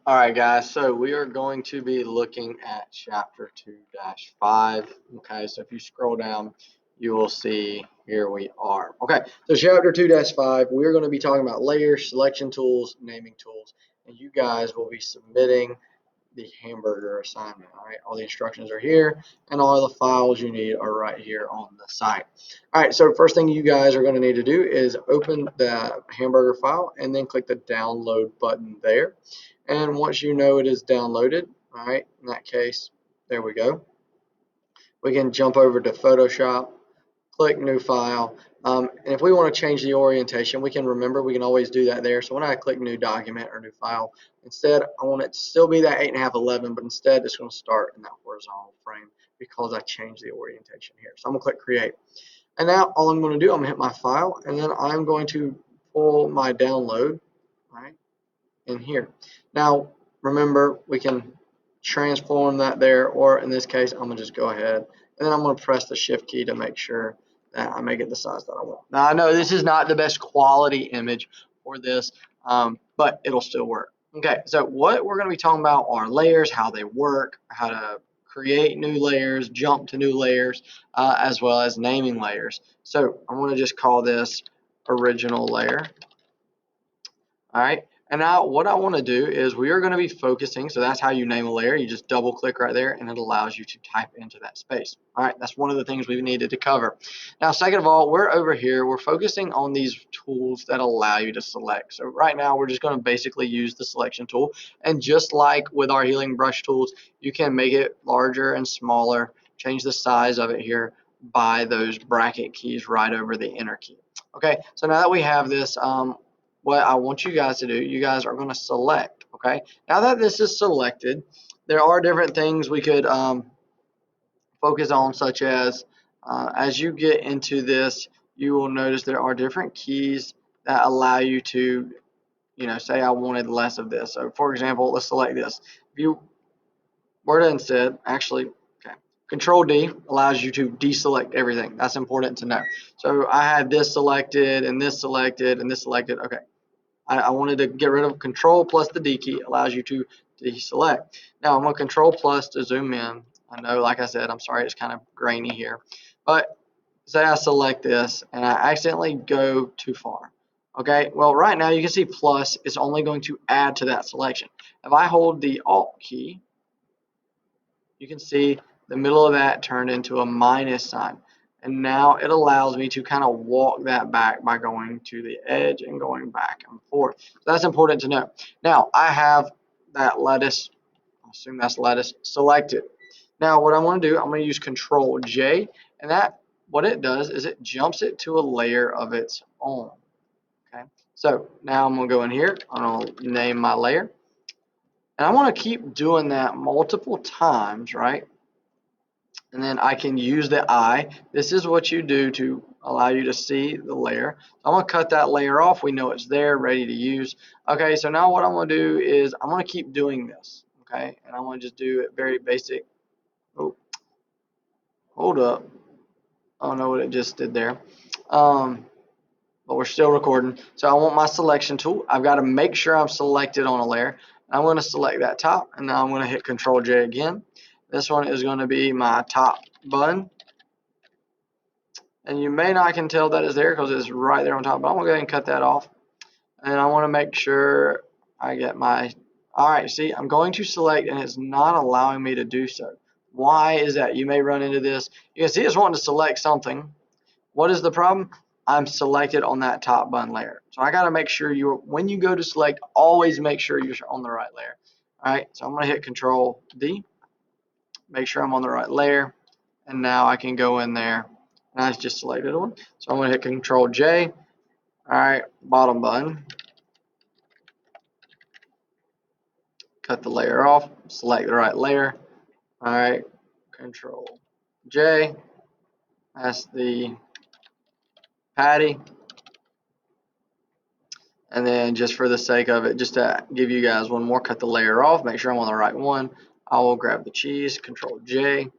All right, guys, so we are going to be looking at chapter 2-5. Okay, so if you scroll down, you will see here we are. Okay, so chapter 2-5, we're going to be talking about layers, selection tools, naming tools, and you guys will be submitting the hamburger assignment. All right, all the instructions are here, and all the files you need are right here on the site. All right, so first thing you guys are going to need to do is open the hamburger file and then click the download button there. And once you know it is downloaded, all right, in that case, there we go. We can jump over to Photoshop, click new file. And if we want to change the orientation, we can always do that there. So when I click new document or new file, instead I want it to still be that 8.5:11, but instead it's going to start in that horizontal frame because I changed the orientation here. So I'm going to click create. And now all I'm going to do, I'm going to hit my file, and then I'm going to pull my download, right, in here. Now, remember, we can transform that there, or in this case, I'm going to just go ahead, and then I'm going to press the shift key to make sure that I make it the size that I want. Now, I know this is not the best quality image for this, but it'll still work. Okay, so what we're going to be talking about are layers, how they work, how to create new layers, jump to new layers, as well as naming layers. So I'm going to just call this original layer. All right. And now what I want to do is we are going to be focusing. So that's how you name a layer. You just double click right there and it allows you to type into that space. All right. That's one of the things we needed to cover. Now, second of all, we're over here. We're focusing on these tools that allow you to select. So right now we're just going to basically use the selection tool. And just like with our healing brush tools, you can make it larger and smaller, change the size of it here by those bracket keys right over the enter key. Okay. So now that we have this, what I want you guys to do, you guys are going to select, okay? Now that this is selected, there are different things we could focus on, such as you get into this, you will notice there are different keys that allow you to, say I wanted less of this. So for example, let's select this. If you were to instead, actually, okay, Control D allows you to deselect everything. That's important to know. So I had this selected and this selected and this selected. Okay, I wanted to get rid of Control plus the D key allows you to deselect. Now I'm going to Control plus to zoom in. I know, like I said, I'm sorry it's kind of grainy here, but say I select this and I accidentally go too far. Okay, well right now you can see plus is only going to add to that selection. If I hold the Alt key, you can see the middle of that turned into a minus sign. And now it allows me to kind of walk that back by going to the edge and going back and forth. So that's important to know. Now I have that lettuce, I assume that's lettuce, selected. Now what I want to do, I'm going to use Control J, and that what it does is it jumps it to a layer of its own. Okay, so now I'm going to go in here, I'm going to name my layer, and I want to keep doing that multiple times, right? And then I can use the eye. This is what you do to allow you to see the layer. So I'm going to cut that layer off. We know it's there, ready to use. Okay, so now what I'm going to do is I'm going to keep doing this. Okay, and I'm going to just do it very basic. Oh, hold up. I don't know what it just did there. But we're still recording. So I want my selection tool. I've got to make sure I'm selected on a layer. I'm going to select that top, and now I'm going to hit Control J again. This one is going to be my top bun. And you may not can tell that is there because it's right there on top, but I'm gonna go ahead and cut that off. And I want to make sure I get my, all right, see, I'm going to select and it's not allowing me to do so. Why is that? You may run into this. You can see it's wanting to select something. What is the problem? I'm selected on that top bun layer. So I got to make sure when you go to select, always make sure you're on the right layer. All right, so I'm going to hit Control D, make sure I'm on the right layer, and now I can go in there and I just selected one. So I'm going to hit Control J. All right, bottom button. Cut the layer off, select the right layer. All right, Control J. That's the patty. And then just for the sake of it, just to give you guys one more, cut the layer off, make sure I'm on the right one. I will grab the cheese, Control J.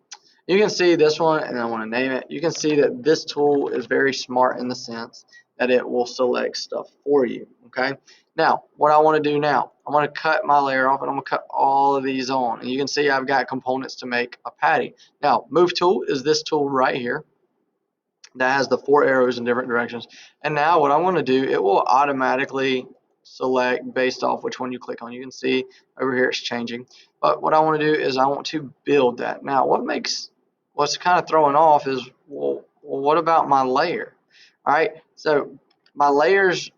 You can see this one, and I want to name it. You can see that this tool is very smart in the sense that it will select stuff for you, okay? Now, what I want to do now, I want to cut my layer off, and I'm going to cut all of these on. And you can see I've got components to make a patty. Now, move tool is this tool right here that has the 4 arrows in different directions. And now what I want to do, it will automatically select based off which one you click on. You can see over here it's changing. But what I want to do is I want to build that. Now, what's kind of throwing off is, well, what about my layer? All right, so my layers,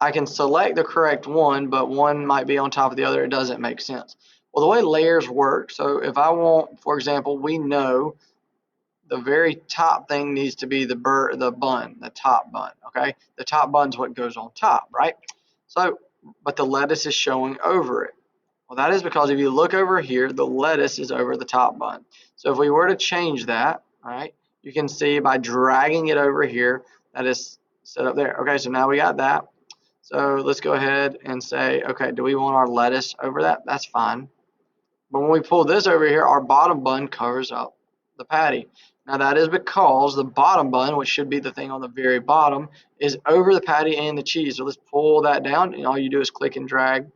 I can select the correct one, but one might be on top of the other. It doesn't make sense. Well, the way layers work, so if I want, for example, we know the very top thing needs to be the bun, the top bun, okay? The top bun's what goes on top, right? So, but the lettuce is showing over it. Well, that is because if you look over here, the lettuce is over the top bun. So if we were to change that, all right, you can see by dragging it over here, that is set up there. Okay, so now we got that. So let's go ahead and say, okay, do we want our lettuce over that? That's fine. But when we pull this over here, our bottom bun covers up the patty. Now that is because the bottom bun, which should be the thing on the very bottom, is over the patty and the cheese. So let's pull that down, and all you do is click and drag.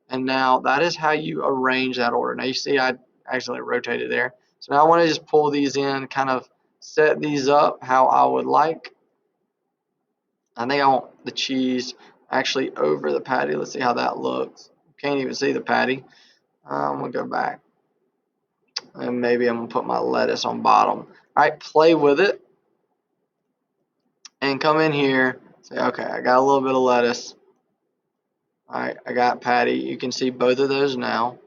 And now that is how you arrange that order. Now you see I actually rotated there. So now I want to just pull these in, kind of set these up how I would like. I think I want the cheese actually over the patty. Let's see how that looks. Can't even see the patty. I'm going to go back. And maybe I'm going to put my lettuce on bottom. All right, play with it. And come in here. Say, okay, I got a little bit of lettuce. All right, I got patty. You can see both of those now.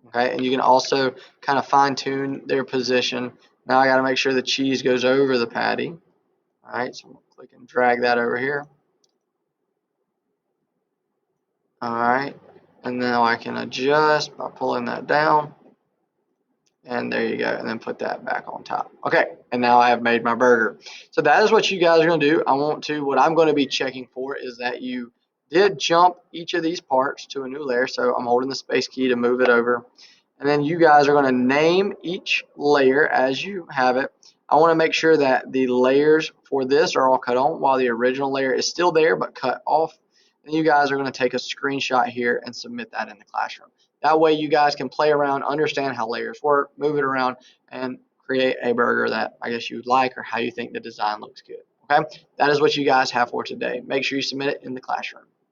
Okay, and you can also kind of fine tune their position. Now I got to make sure the cheese goes over the patty. All right, so I'm going to click and drag that over here. All right, and now I can adjust by pulling that down. And there you go, and then put that back on top. Okay, and now I have made my burger. So that is what you guys are going to do. What I'm going to be checking for is that you did jump each of these parts to a new layer. So I'm holding the space key to move it over. And then you guys are going to name each layer as you have it. I want to make sure that the layers for this are all cut on while the original layer is still there but cut off. And you guys are going to take a screenshot here and submit that in the classroom. That way you guys can play around, understand how layers work, move it around, and create a burger that I guess you would like or how you think the design looks good. Okay, that is what you guys have for today. Make sure you submit it in the classroom.